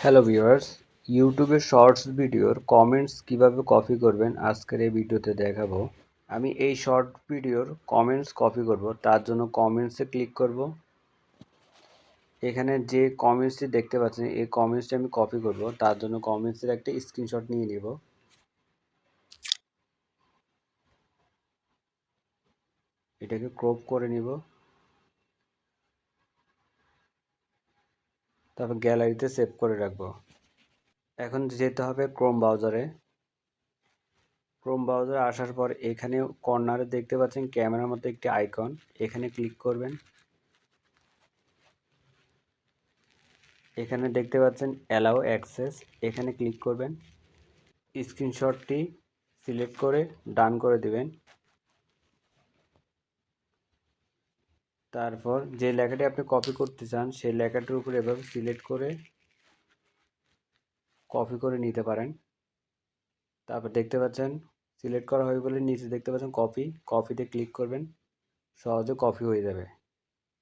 Hello viewers, ইউটিউবে shorts ভিডিওর comments কিভাবে কপি করবেন আজকের এই ভিডিওতে দেখাবো। আমি এই শর্ট ভিডিওর কমেন্টস কপি করব, তার জন্য কমেন্টসে ক্লিক করব। এখানে যে কমেন্টসটি দেখতে পাচ্ছেন এই কমেন্টসটি আমি কপি করব, তার জন্য কমেন্টসের একটা স্ক্রিনশট নিয়ে নিব। এটাকে ক্রপ করে নিব, তারপর গ্যালারিতে সেভ করে রাখবো। এখন যেতে হবে ক্রোম ব্রাউজারে আসার পর এখানে কর্নারে দেখতে পাচ্ছেন ক্যামেরার মতো একটি আইকন, এখানে ক্লিক করবেন। এখানে দেখতে পাচ্ছেন অ্যালাউ অ্যাক্সেস, এখানে ক্লিক করবেন। স্ক্রিনশটটি সিলেক্ট করে ডান করে দিবেন। তারপর যে লেখাটি আপনি কপি করতে চান সেই লেখাটির উপর এভাবে সিলেক্ট করে কপি করে নিতে পারেন। তারপর দেখতে পাচ্ছেন সিলেক্ট করা হয়ে গেলে নিচে দেখতে পাচ্ছেন কপিতে ক্লিক করবেন, সহজে কপি হয়ে যাবে।